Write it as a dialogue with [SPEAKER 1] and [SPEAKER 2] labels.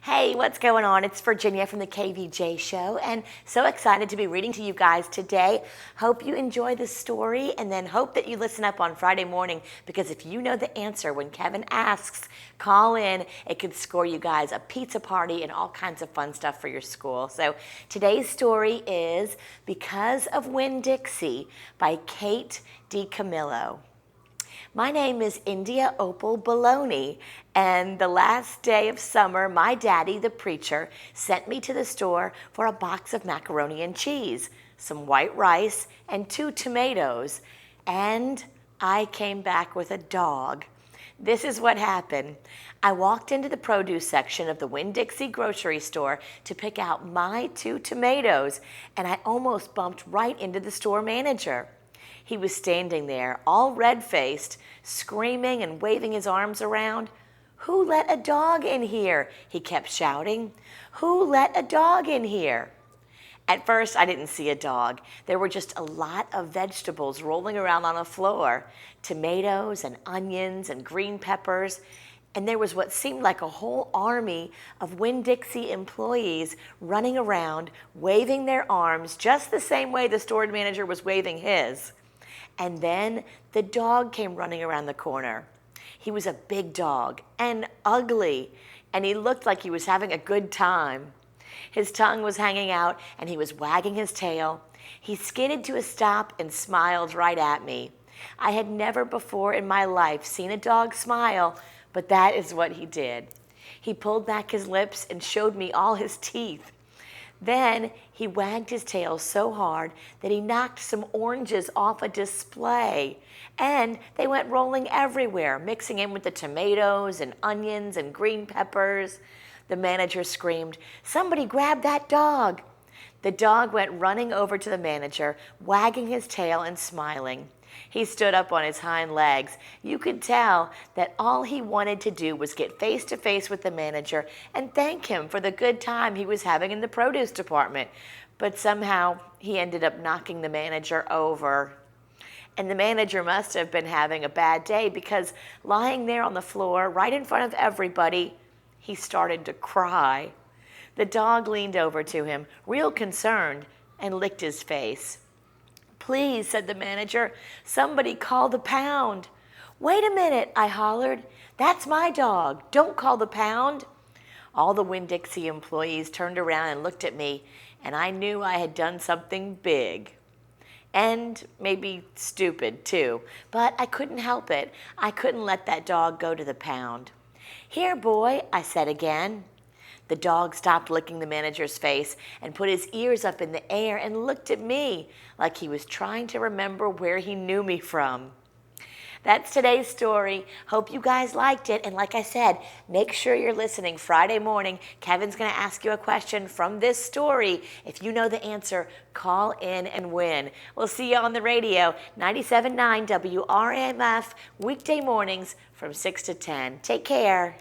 [SPEAKER 1] Hey, what's going on? It's Virginia from the KVJ show, and so excited to be reading to you guys today. Hope you enjoy the story, and then hope that you listen up on Friday morning, because if you know the answer when Kevin asks, call in. It could score you guys a pizza party and all kinds of fun stuff for your school. So today's story is Because of Winn, Dixie by Kate DiCamillo. My name is India Opal Baloney, and the last day of summer, my daddy, the preacher, sent me to the store for a box of macaroni and cheese, some white rice, and 2 tomatoes, and I came back with a dog. This is what happened. I walked into the produce section of the Winn-Dixie grocery store to pick out my 2 tomatoes, and I almost bumped right into the store manager. He was standing there, all red-faced, screaming and waving his arms around. "Who let a dog in here?" he kept shouting. "Who let a dog in here?" At first, I didn't see a dog. There were just a lot of vegetables rolling around on the floor, tomatoes and onions and green peppers, and there was what seemed like a whole army of Winn-Dixie employees running around, waving their arms just the same way the store manager was waving his. And then the dog came running around the corner. He was a big dog and ugly, and he looked like he was having a good time. His tongue was hanging out, and he was wagging his tail. He skidded to a stop and smiled right at me. I had never before in my life seen a dog smile, but that is what he did. He pulled back his lips and showed me all his teeth. Then he wagged his tail so hard that he knocked some oranges off a display, and they went rolling everywhere, mixing in with the tomatoes and onions and green peppers. The manager screamed, "Somebody grab that dog!" The dog went running over to the manager, wagging his tail and smiling. He stood up on his hind legs. You could tell that all he wanted to do was get face to face with the manager and thank him for the good time he was having in the produce department. But somehow he ended up knocking the manager over. And the manager must have been having a bad day, because lying there on the floor right in front of everybody, he started to cry. The dog leaned over to him, real concerned, and licked his face. "Please," said the manager, "somebody call the pound." "Wait a minute," I hollered. "That's my dog. Don't call the pound." All the Winn-Dixie employees turned around and looked at me, and I knew I had done something big. And maybe stupid, too. But I couldn't help it. I couldn't let that dog go to the pound. "Here, boy," I said again. The dog stopped licking the manager's face and put his ears up in the air and looked at me like he was trying to remember where he knew me from. That's today's story. Hope you guys liked it. And like I said, make sure you're listening Friday morning. Kevin's going to ask you a question from this story. If you know the answer, call in and win. We'll see you on the radio, 97.9 WRMF, weekday mornings from 6 to 10. Take care.